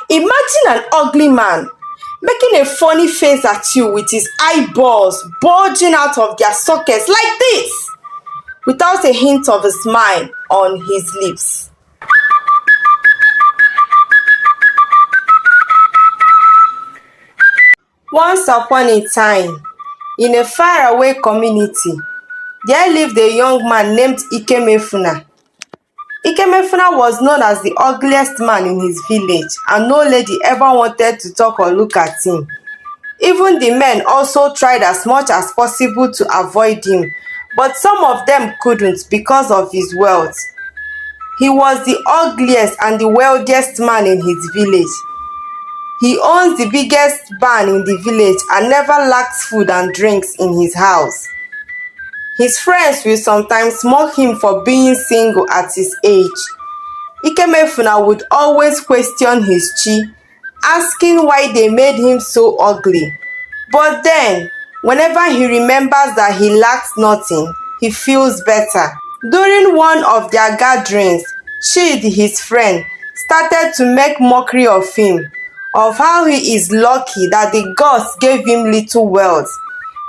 Imagine an ugly man making a funny face at you with his eyeballs bulging out of their sockets like this, without a hint of a smile on his lips. Once upon a time, in a faraway community, there lived a young man named Ikemefuna. Ikemefuna was known as the ugliest man in his village, and no lady ever wanted to talk or look at him. Even the men also tried as much as possible to avoid him, but some of them couldn't because of his wealth. He was the ugliest and the wealthiest man in his village. He owns the biggest barn in the village and never lacks food and drinks in his house. His friends will sometimes mock him for being single at his age. Ikemefuna would always question his chi, asking why they made him so ugly. But then, whenever he remembers that he lacks nothing, he feels better. During one of their gatherings, Chidi, his friend, started to make mockery of him, of how he is lucky that the gods gave him little wealth.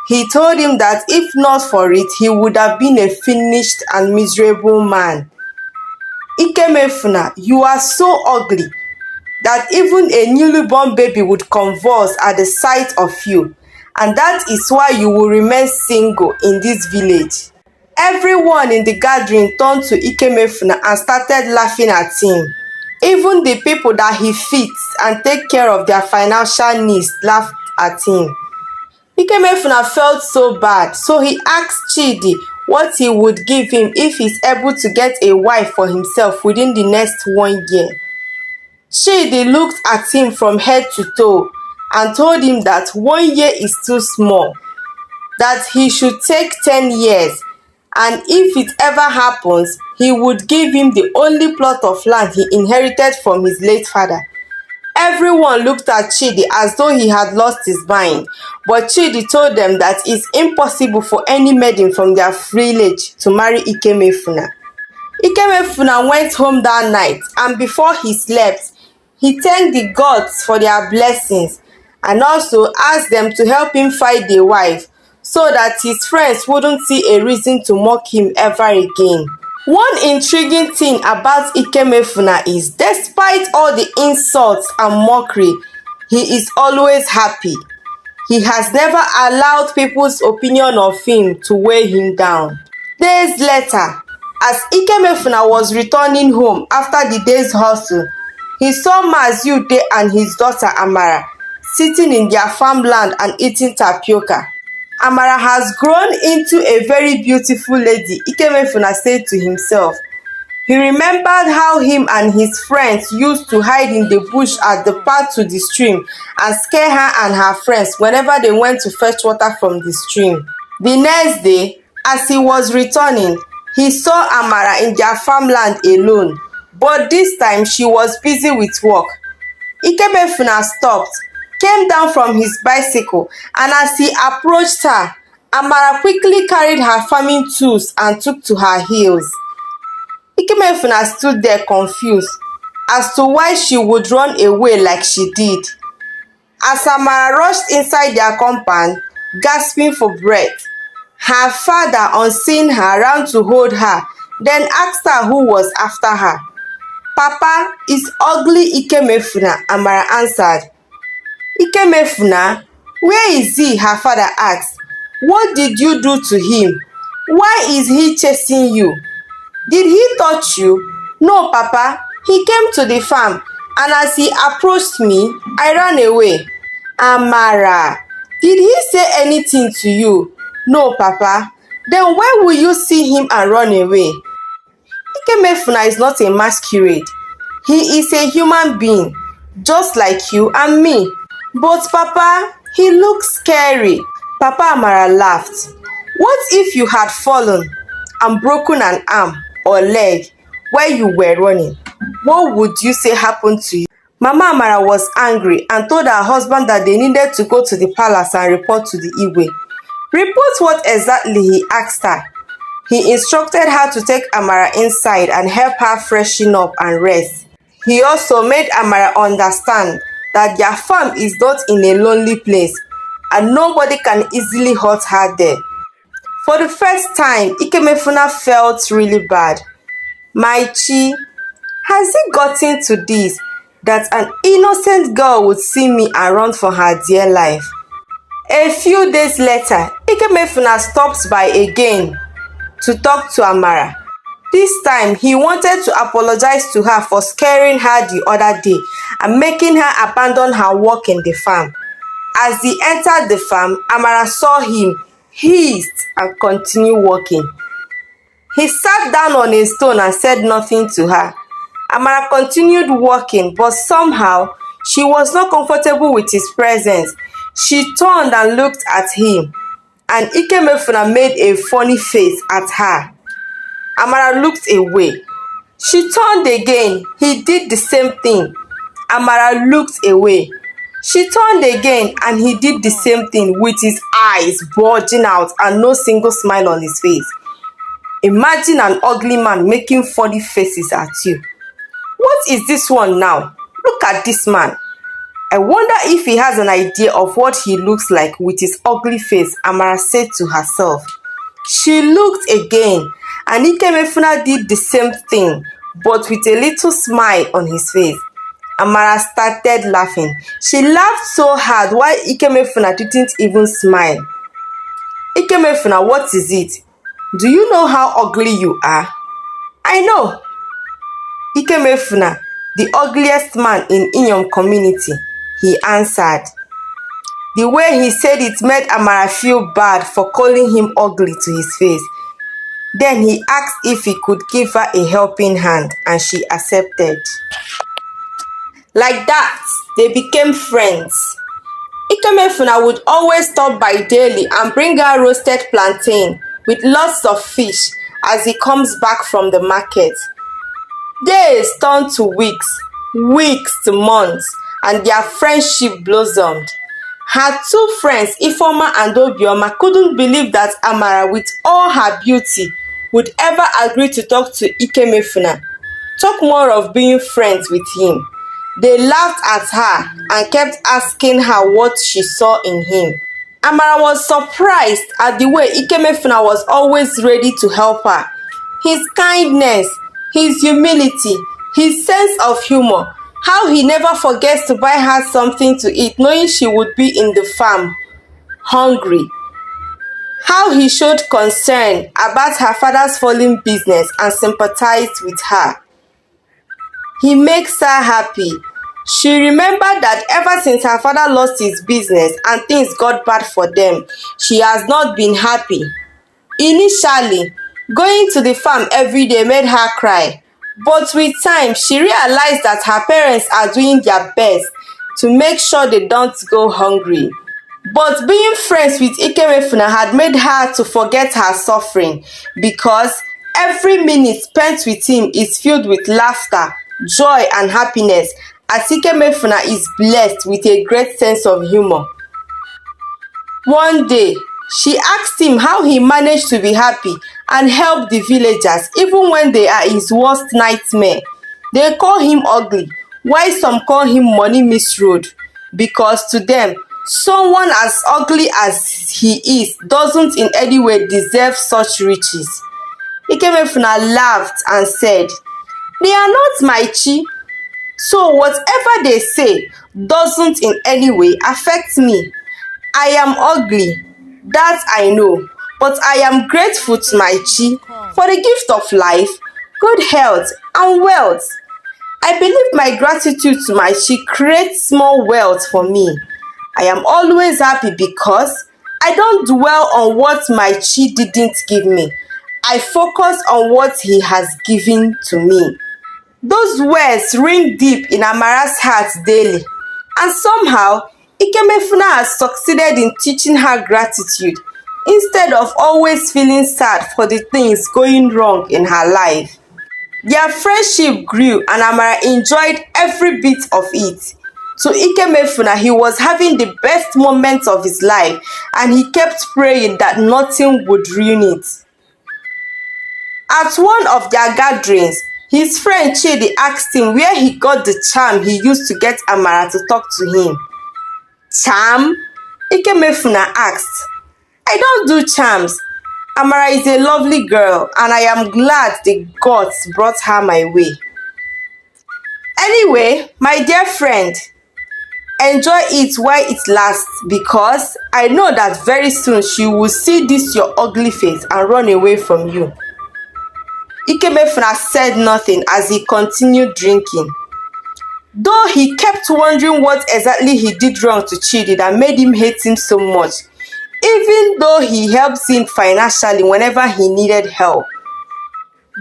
He told him that if not for it, he would have been a finished and miserable man. Ikemefuna, you are so ugly that even a newly born baby would convulse at the sight of you, and that is why you will remain single in this village. Everyone in the gathering turned to Ikemefuna and started laughing at him. Even the people that he feeds and take care of their financial needs laughed at him. Ikemefuna felt so bad, so he asked Chidi what he would give him if he's able to get a wife for himself within the next 1 year. Chidi looked at him from head to toe and told him that 1 year is too small, that he should take 10 years, and if it ever happens, he would give him the only plot of land he inherited from his late father. Everyone looked at Chidi as though he had lost his mind, but Chidi told them that it's impossible for any maiden from their village to marry Ikemefuna. Ikemefuna went home that night, and before he slept, he thanked the gods for their blessings and also asked them to help him find a wife so that his friends wouldn't see a reason to mock him ever again. One intriguing thing about Ikemefuna is, despite all the insults and mockery, he is always happy. He has never allowed people's opinion of him to weigh him down. Days later, as Ikemefuna was returning home after the day's hustle, he saw Maziude and his daughter Amara sitting in their farmland and eating tapioca. Amara has grown into a very beautiful lady, Ikemefuna said to himself. He remembered how him and his friends used to hide in the bush at the path to the stream and scare her and her friends whenever they went to fetch water from the stream. The next day, as he was returning, he saw Amara in their farmland alone, but this time she was busy with work. Ikemefuna stopped, came down from his bicycle, and as he approached her, Amara quickly carried her farming tools and took to her heels. Ikemefuna stood there confused as to why she would run away like she did. As Amara rushed inside their compound, gasping for breath, her father, on seeing her, ran to hold her, then asked her who was after her. Papa, it's ugly Ikemefuna, Amara answered. Ikemefuna, where is he? Her father asked. What did you do to him? Why is he chasing you? Did he touch you? No, Papa. He came to the farm, and as he approached me, I ran away. Amara, did he say anything to you? No, Papa. Then why will you see him and run away? Ikemefuna is not a masquerade. He is a human being, just like you and me. But Papa, he looks scary. Papa Amara laughed. What if you had fallen and broken an arm or leg while you were running? What would you say happened to you? Mama Amara was angry and told her husband that they needed to go to the palace and report to the Igwe. Report what exactly, he asked her. He instructed her to take Amara inside and help her freshen up and rest. He also made Amara understand that their farm is not in a lonely place and nobody can easily hurt her there. For the first time, Ikemefuna felt really bad. My chi, has it gotten to this that an innocent girl would see me and run for her dear life? A few days later, Ikemefuna stopped by again to talk to Amara. This time, he wanted to apologize to her for scaring her the other day and making her abandon her work in the farm. As he entered the farm, Amara saw him, hissed, and continued walking. He sat down on a stone and said nothing to her. Amara continued walking, but somehow she was not comfortable with his presence. She turned and looked at him, and Ikemefuna made a funny face at her. Amara looked away. She turned again. He did the same thing. Amara looked away. She turned again and he did the same thing with his eyes bulging out and no single smile on his face. Imagine an ugly man making funny faces at you. What is this one now? Look at this man. I wonder if he has an idea of what he looks like with his ugly face, Amara said to herself. She looked again, and Ikemefuna did the same thing, but with a little smile on his face. Amara started laughing. She laughed so hard while Ikemefuna didn't even smile. Ikemefuna, what is it? Do you know how ugly you are? I know. Ikemefuna, the ugliest man in Inyom community, he answered. The way he said it made Amara feel bad for calling him ugly to his face. Then he asked if he could give her a helping hand, and she accepted. Like that, they became friends. Ikemefuna would always stop by daily and bring her roasted plantain with lots of fish as he comes back from the market. Days turned to weeks, weeks to months, and their friendship blossomed. Her two friends, Ifeoma and Obioma, couldn't believe that Amara, with all her beauty, would ever agree to talk to Ikemefuna, talk more of being friends with him. They laughed at her and kept asking her what she saw in him. Amara was surprised at the way Ikemefuna was always ready to help her. His kindness, his humility, his sense of humor, how he never forgets to buy her something to eat knowing she would be in the farm, hungry. How he showed concern about her father's falling business and sympathized with her. He makes her happy. She remembered that ever since her father lost his business and things got bad for them, she has not been happy. Initially, going to the farm every day made her cry, but with time, she realized that her parents are doing their best to make sure they don't go hungry. But being friends with Ikemefuna had made her to forget her suffering because every minute spent with him is filled with laughter, joy, and happiness, as Ikemefuna is blessed with a great sense of humor. One day, she asked him how he managed to be happy and help the villagers even when they are his worst nightmare. They call him ugly, while some call him money misroad, because to them, someone as ugly as he is doesn't in any way deserve such riches. Ikemefuna laughed and said, "They are not my chi, so whatever they say doesn't in any way affect me. I am ugly, that I know, but I am grateful to my chi for the gift of life, good health, and wealth. I believe my gratitude to my chi creates more wealth for me. I am always happy because I don't dwell on what my chi didn't give me. I focus on what he has given to me." Those words ring deep in Amara's heart daily, and somehow Ikemefuna has succeeded in teaching her gratitude instead of always feeling sad for the things going wrong in her life. Their friendship grew and Amara enjoyed every bit of it. To Ikemefuna, he was having the best moments of his life and he kept praying that nothing would ruin it. At one of their gatherings, His friend Chidi asked him where he got the charm he used to get Amara to talk to him. Charm? Ikemefuna asked. I don't do charms. Amara is a lovely girl and I am glad the gods brought her my way. Anyway, my dear friend, enjoy it while it lasts because I know that very soon she will see this your ugly face and run away from you. Ikemefuna said nothing as he continued drinking. Though he kept wondering what exactly he did wrong to Chidi that made him hate him so much, even though he helped him financially whenever he needed help.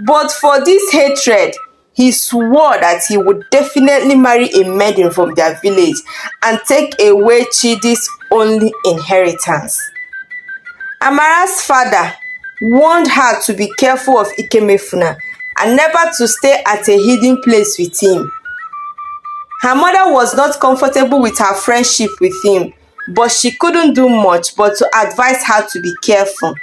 But for this hatred, he swore that he would definitely marry a maiden from their village and take away Chidi's only inheritance. Amara's father warned her to be careful of Ikemefuna and never to stay at a hidden place with him. Her mother was not comfortable with her friendship with him, but she couldn't do much but to advise her to be careful.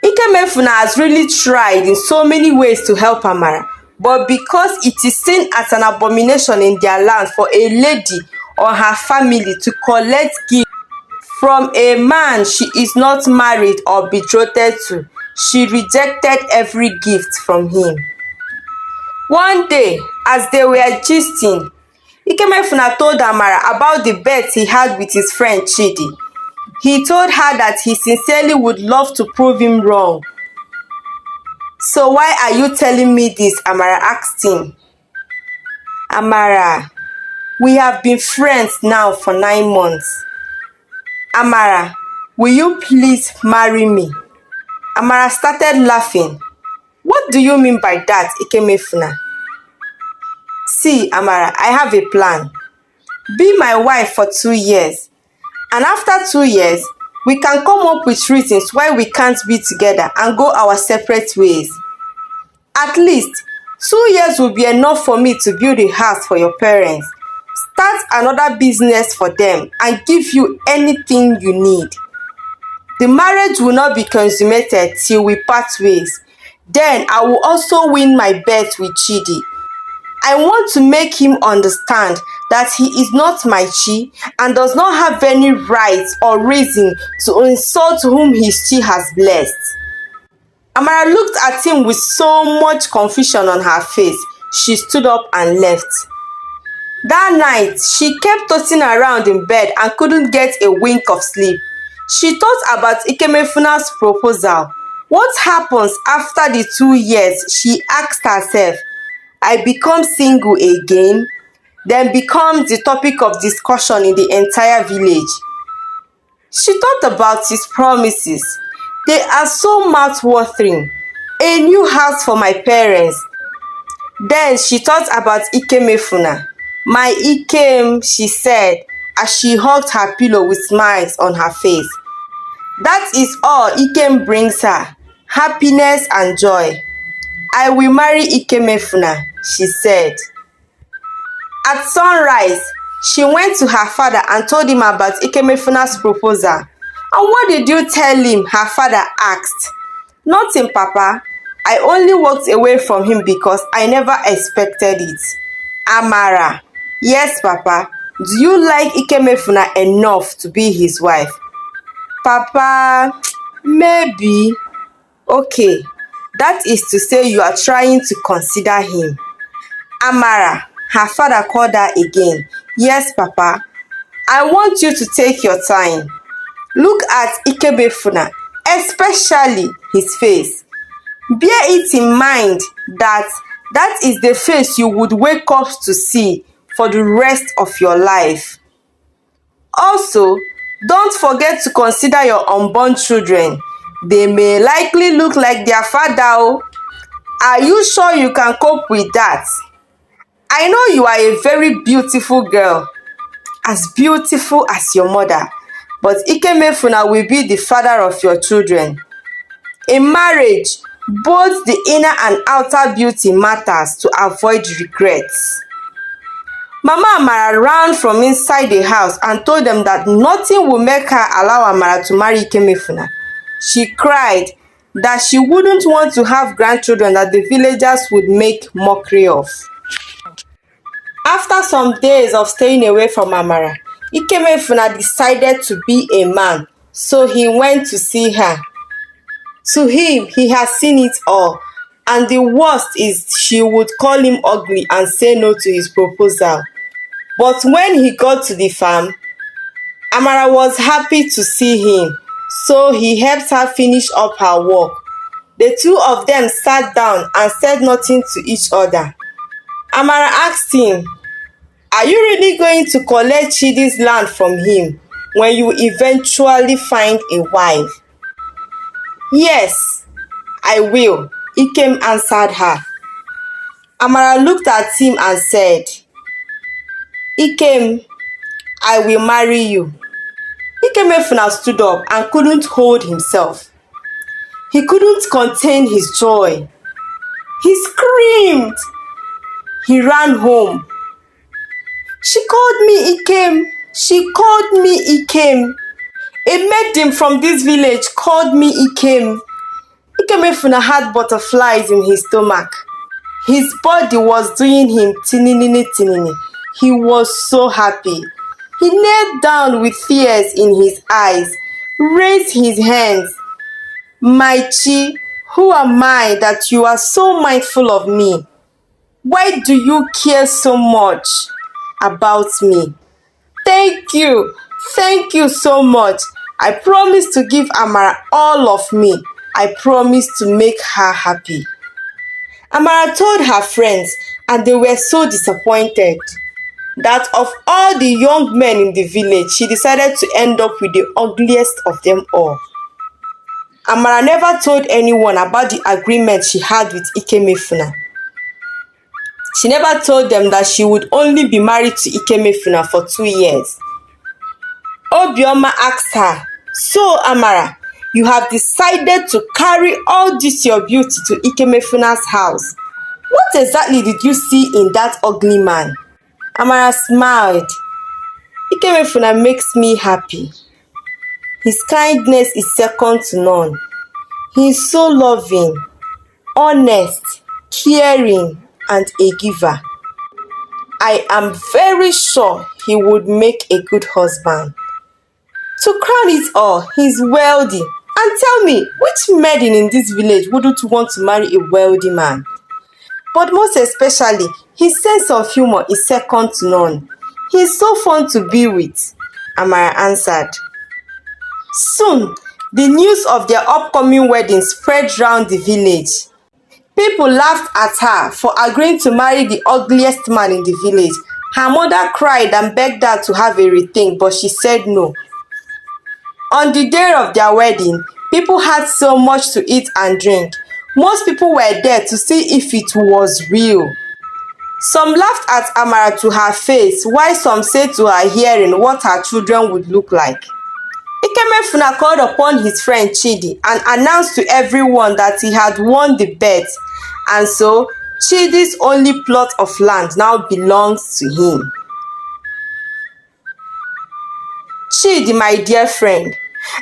Ikemefuna has really tried in so many ways to help Amara, but because it is seen as an abomination in their land for a lady or her family to collect gifts from a man she is not married or betrothed to, she rejected every gift from him. One day, as they were gisting, Ikemefuna told Amara about the bet he had with his friend Chidi. He told her that he sincerely would love to prove him wrong. So why are you telling me this? Amara asked him. Amara, we have been friends now for 9 months. Amara, will you please marry me? Amara started laughing. What do you mean by that, Ikemefuna? See, Amara, I have a plan. Be my wife for 2 years. And after 2 years, we can come up with reasons why we can't be together and go our separate ways. At least 2 years will be enough for me to build a house for your parents, start another business for them, and give you anything you need. The marriage will not be consummated till we part ways. Then I will also win my bet with Chidi. I want to make him understand that he is not my chi and does not have any right or reason to insult whom his chi has blessed. Amara looked at him with so much confusion on her face. She stood up and left. That night, she kept tossing around in bed and couldn't get a wink of sleep. She thought about Ikemefuna's proposal. What happens after the 2 years? She asked herself. I become single again, then becomes the topic of discussion in the entire village. She thought about his promises. They are so mouth-watering. A new house for my parents. Then she thought about Ikemefuna. My Ikem, she said, as she hugged her pillow with smiles on her face. That is all Ikem brings her, happiness and joy. I will marry Ikemefuna, she said. At sunrise, she went to her father and told him about Ikemefuna's proposal. And what did you tell him? Her father asked. Nothing, Papa. I only walked away from him because I never expected it. Amara. Yes, Papa. Do you like Ikemefuna enough to be his wife? Papa, maybe. Okay. That is to say you are trying to consider him. Amara, her father called her again. Yes, Papa. I want you to take your time. Look at Ikemefuna, especially his face. Bear it in mind that that is the face you would wake up to see for the rest of your life. Also, don't forget to consider your unborn children. They may likely look like their father. Are you sure you can cope with that? I know you are a very beautiful girl, as beautiful as your mother, but Ikemefuna will be the father of your children. In marriage, both the inner and outer beauty matters to avoid regrets. Mama Amara ran from inside the house and told them that nothing will make her allow Amara to marry Ikemefuna. She cried, that she wouldn't want to have grandchildren that the villagers would make mockery of. After some days of staying away from Amara, Ikemefuna decided to be a man, so he went to see her. To him, he has seen it all, and the worst is she would call him ugly and say no to his proposal. But when he got to the farm, Amara was happy to see him, so he helped her finish up her work. The two of them sat down and said nothing to each other. Amara asked him, "Are you really going to collect Chidi's land from him when you eventually find a wife?" "Yes, I will," Ikem answered her. Amara looked at him and said, "Ikem, I will marry you." Ikemefuna stood up and couldn't hold himself. He couldn't contain his joy. He screamed. He ran home. "She called me Ikem. She called me Ikem. A maiden from this village called me Ikem." Ikemefuna had butterflies in his stomach. His body was doing him tinini tinini. He was so happy. He knelt down with tears in his eyes, raised his hands. "My Chi, who am I that you are so mindful of me? Why do you care so much about me? Thank you so much. I promise to give Amara all of me. I promise to make her happy." Amara told her friends, and they were so disappointed that of all the young men in the village, she decided to end up with the ugliest of them all. Amara never told anyone about the agreement she had with Ikemefuna. She never told them that she would only be married to Ikemefuna for 2 years. Obioma asked her, "So Amara, you have decided to carry all this your beauty to Ikemefuna's house. What exactly did you see in that ugly man?" Amara smiled. "Ikemefuna makes me happy. His kindness is second to none. He is so loving, honest, caring, and a giver. I am very sure he would make a good husband. To crown it all, he is wealthy. And tell me, which maiden in this village wouldn't want to marry a wealthy man? But most especially, his sense of humor is second to none. He is so fun to be with," Amara answered. Soon, the news of their upcoming wedding spread round the village. People laughed at her for agreeing to marry the ugliest man in the village. Her mother cried and begged her to have a rethink, but she said no. On the day of their wedding, people had so much to eat and drink. Most people were there to see if it was real. Some laughed at Amara to her face, while some said to her hearing what her children would look like. Ikemefuna called upon his friend Chidi and announced to everyone that he had won the bet, and so Chidi's only plot of land now belongs to him. Chidi, my dear friend,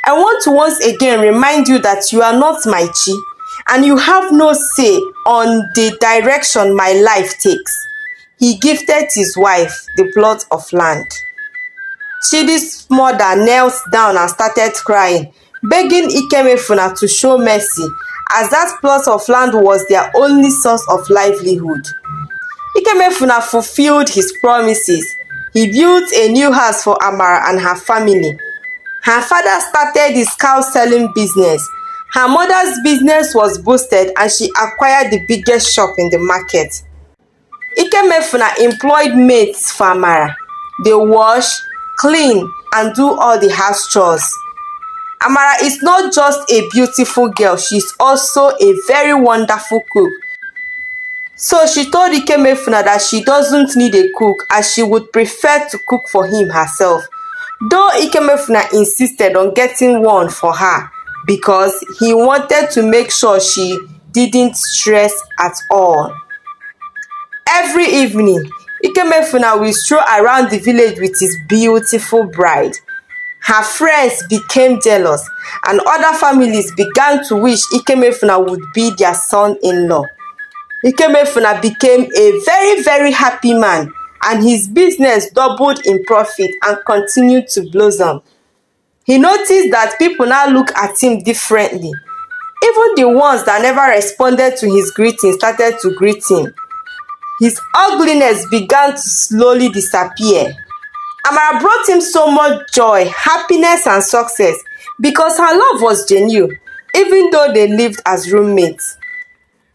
I want to once again remind you that you are not my Chi, and you have no say on the direction my life takes. He gifted his wife the plot of land. Chidi's mother knelt down and started crying, begging Ikemefuna to show mercy, as that plot of land was their only source of livelihood. Ikemefuna fulfilled his promises. He built a new house for Amara and her family. Her father started his cow selling business. Her mother's business was boosted and she acquired the biggest shop in the market. Ikemefuna employed maids for Amara. They wash, clean, and do all the house chores. Amara is not just a beautiful girl, she's also a very wonderful cook. So she told Ikemefuna that she doesn't need a cook as she would prefer to cook for him herself. Though Ikemefuna insisted on getting one for her because he wanted to make sure she didn't stress at all. Every evening, Ikemefuna will stroll around the village with his beautiful bride. Her friends became jealous, and other families began to wish Ikemefuna would be their son-in-law. Ikemefuna became a very, very happy man, and his business doubled in profit and continued to blossom. He noticed that people now look at him differently. Even the ones that never responded to his greeting started to greet him. His ugliness began to slowly disappear. Amara brought him so much joy, happiness, and success because her love was genuine, even though they lived as roommates.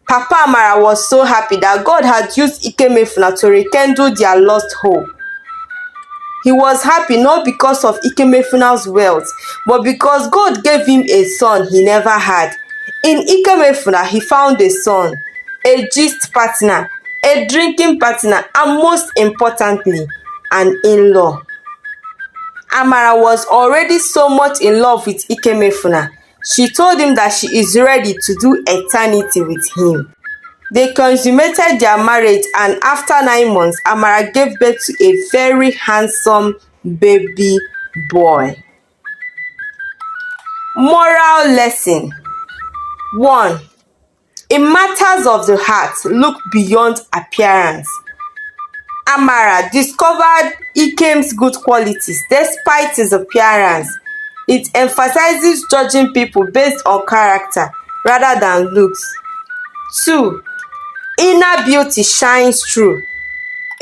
Papa Amara was so happy that God had used Ikemefuna to rekindle their lost hope. He was happy not because of Ikemefuna's wealth, but because God gave him a son he never had. In Ikemefuna, he found a son, a gist partner, a drinking partner, and most importantly, an in-law. Amara was already so much in love with Ikemefuna. She told him that she is ready to do eternity with him. They consummated their marriage, and after 9 months, Amara gave birth to a very handsome baby boy. Moral lesson 1. In matters of the heart, look beyond appearance. Amara discovered Ikem's good qualities despite his appearance. It emphasizes judging people based on character rather than looks. 2. Inner beauty shines through.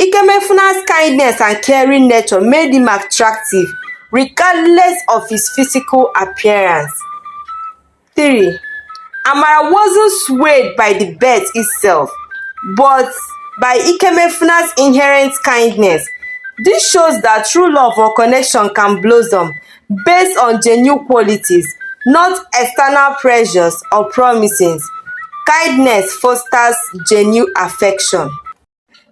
Ikemefuna's kindness and caring nature made him attractive regardless of his physical appearance. 3. Amara wasn't swayed by the birth itself, but by Ikemefuna's inherent kindness. This shows that true love or connection can blossom based on genuine qualities, not external pressures or promises. Kindness fosters genuine affection.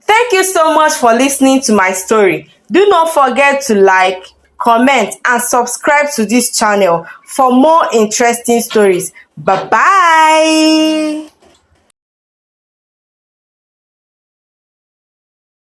Thank you so much for listening to my story. Do not forget to like, comment, and subscribe to this channel for more interesting stories. Bye bye.